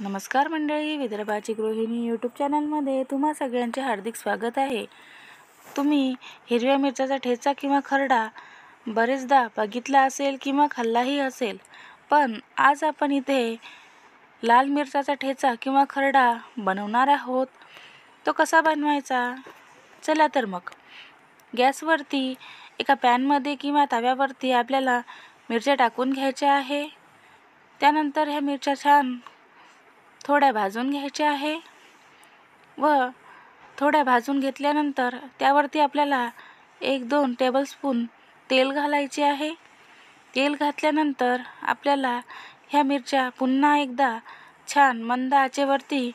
नमस्कार मंडळी, विदर्भाची गृहिणी यूट्यूब चॅनलमध्ये तुम्हा सगळ्यांचे हार्दिक स्वागत आहे। तुम्ही हिरव्या मिरच्याचा ठेचा किंवा खरडा बरेचदा बघितला असेल किंवा खाल्लाही असेल, पण आज आपण इथे लाल मिरच्याचा ठेचा किंवा खरडा बनवणार आहोत। तो कसा बनवायचा? चला तर मग गॅसवरती एका पॅनमध्ये किंवा तव्यावरती आपल्याला मिरच्या टाकून घ्यायच्या आहे। त्यानंतर ह्या मिरच्या छान थोड्या भाजून घ्यायच्या आहे व थोड्या भाजून घेतल्यानंतर त्यावरती आपल्याला 1-2 टेबलस्पून तेल घालायचे आहे। तेल घातल्यानंतर आपल्याला ह्या मिरच्या पुन्हा एकदा छान मंद आचेवरती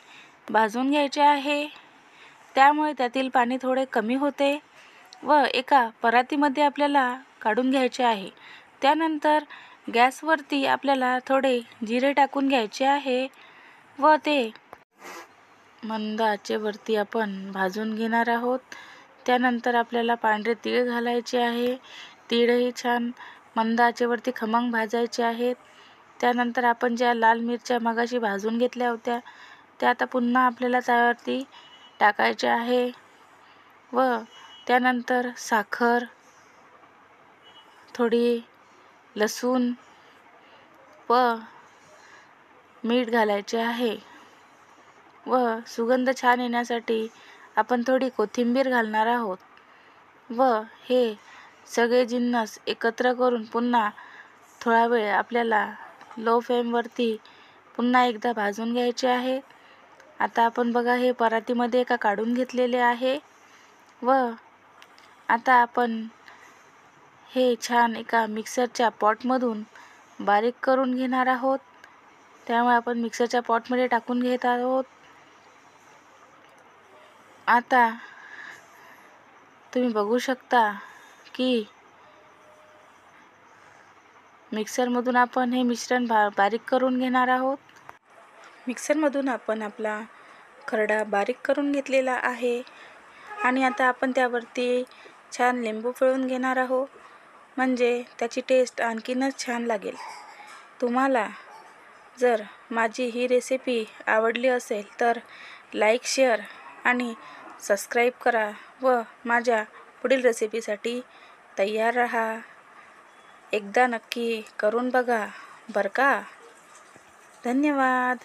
भाजून घ्यायच्या आहे। त्यामुळे त्यातील पाणी थोडे कमी होते व एका परातीमध्ये आपल्याला काढून घ्यायचे आहे। त्यानंतर गॅसवरती आपल्याला थोडे जिरे टाकून घ्यायचे आहे व ते मंद आचेवरती आपण भाजून घेणार आहोत। त्यानंतर आपल्याला पांढरे तीळ घालायचे आहे। तीळही छान मंद आचेवरती खमंग भाजायचे आहेत। त्यानंतर आपण ज्या लाल मिरच्या मगाशी भाजून घेतल्या होत्या त्या आता पुन्हा आपल्याला त्यावरती टाकायच्या आहे व त्यानंतर साखर, थोडी लसूण व मीठ घालायचे आहे व सुगंध छान येण्यासाठी आपण थोडी कोथिंबीर घालणार आहोत व हे सगळे जिन्नस एकत्र करून पुन्हा थोडा वेळ आपल्याला लो फ्लेमवरती पुन्हा एकदा भाजून घ्यायचे आहे। आता आपण बघा हे परातीमध्ये एका काढून घेतलेले आहे व आता आपण हे छान एका मिक्सरच्या पॉटमधून बारीक करून घेणार आहोत। त्यामुळे आपण मिक्सरच्या पॉटमध्ये टाकून घेत आहोत। आता तुम्ही बघू शकता की मिक्सरमधून आपण हे मिश्रण बारीक करून घेणार आहोत। मिक्सरमधून आपण आपला खरडा बारीक करून घेतलेला आहे आणि आता आपण त्यावरती छान लिंबू पिळून घेणार आहोत, म्हणजे त्याची टेस्ट आणखीनच छान लागेल। तुम्हाला जर माझी ही रेसिपी आवडली असेल तर लाईक, शेअर आणि सबस्क्राईब करा व माझ्या पुढील रेसिपीसाठी तयार राहा। एकदा नक्की करून बघा बरं का। धन्यवाद।